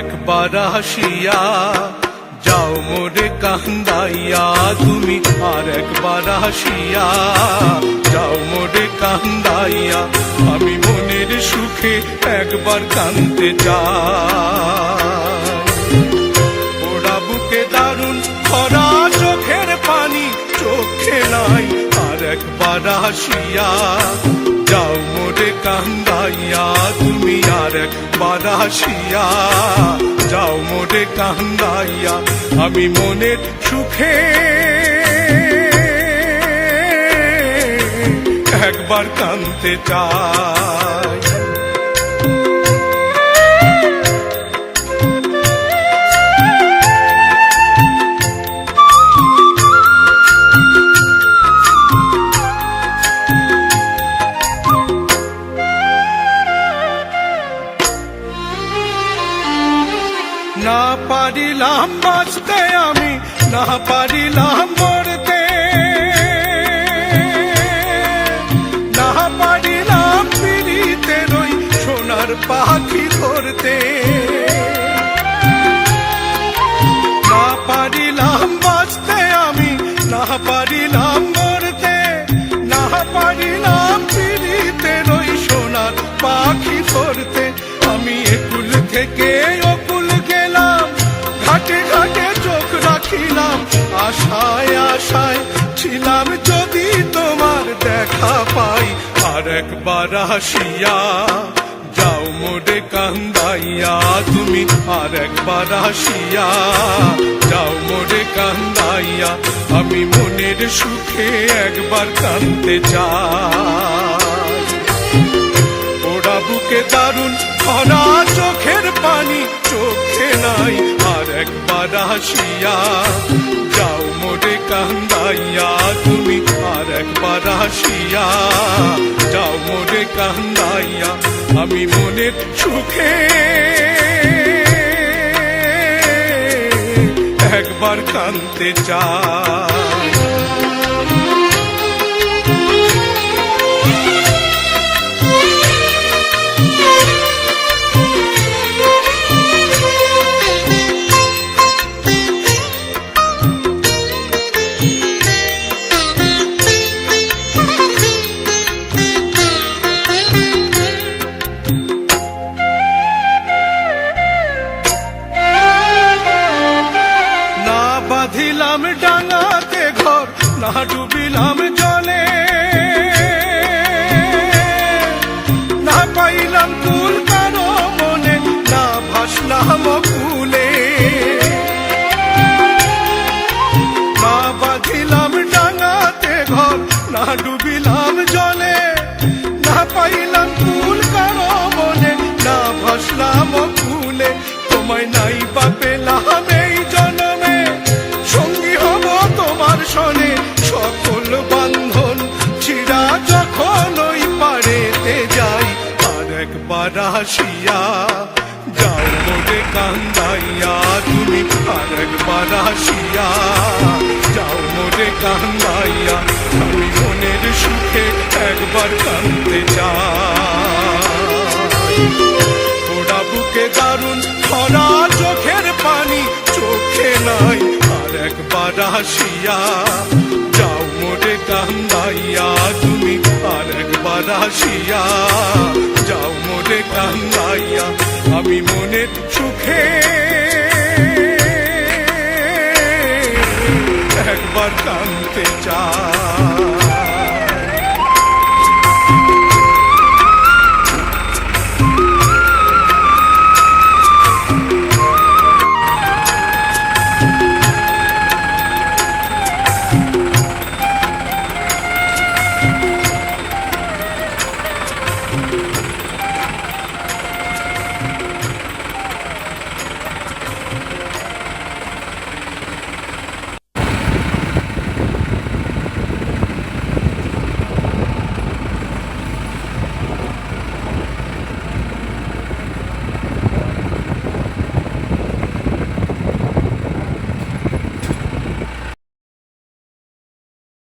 একবার আসিয়া যাও মোরে কান্দাইয়া, তুমি আর একবার আসিয়া যাও মোরে কান্দাইয়া, আমি মনের সুখে একবার কাঁদতে চাই। পোড়া বুকে দারুণ খরা চোখের পানি চোখে নাই, আর একবার আসিয়া যাও মোরে কান্দাইয়া, তুমি আর একবার আসিয়া যাও মোরে কান্দাইয়া, আমি মনের সুখে একবার কাঁদতে চাই। না পারিলাম বাঁচতে আমি, না পারিলাম মরতে, না পারিলাম পিড়িতে রই সোনার পাখি ধরতে, না পারিলাম বাঁচতে আমি, না পারিলাম মরতে, না পারিলাম পিড়িতে রই সোনার পাখি ধরতে। আমি একুল থেকে অকুল গেলাম, ঘাটে ঘাটে চোখ রাখিলাম, আশায় আশায় ছিলাম যদি তোমার দেখা পাই, আর একবার আসিয়া যাও মোরে কান্দাইয়া, তুমি আর একবার আসিয়া যাও মোরে কান্দাইয়া, আমি মনের সুখে একবার কাঁদতে চাই। পোড়া বুকে দারুণ খরা চোখের পানি চোখে নাই, আর একবার আসিয়া যাও মোরে কান্দাইয়া, তুমি আর একবার আসিয়া যাও মোরে কান্দাইয়া, আমি মনের সুখে একবার কাঁদতে চাই। বাঁধিলাম ডাঙাতে ঘর, না ডুবিলাম জলে, না পাইলাম কুল কারো মনে, না ভাসলাম কুলে, না বাঁধিলাম ডাঙাতে ঘর, না ডুবিলাম জলে, না পাইলাম কুল কারো মনে, না ভাসলাম কুলে। তোমায় নাই বা পেলাম এই জন্মে, সঙ্গী হব তোমার সনে, সকল বান্ধন ছিড়া যখন ওই পারেতে যাই, আর একবার আসিয়া যাও মোরে কান্দাইয়া, তুমি আর একবার আসিয়া যাও মোরে কান্দাইয়া, আমি মনের সুখে একবার কাঁদতে চাই। পোড়া বুকে দারুণ খরা চোখের পানি চোখে নাই, আর একবার আসিয়া যাও মোরে কান্দাইয়া, তুমি আর একবার আসিয়া যাও মোরে কান্দাইয়া, আমি মনের সুখে একবার কাঁদতে চাই।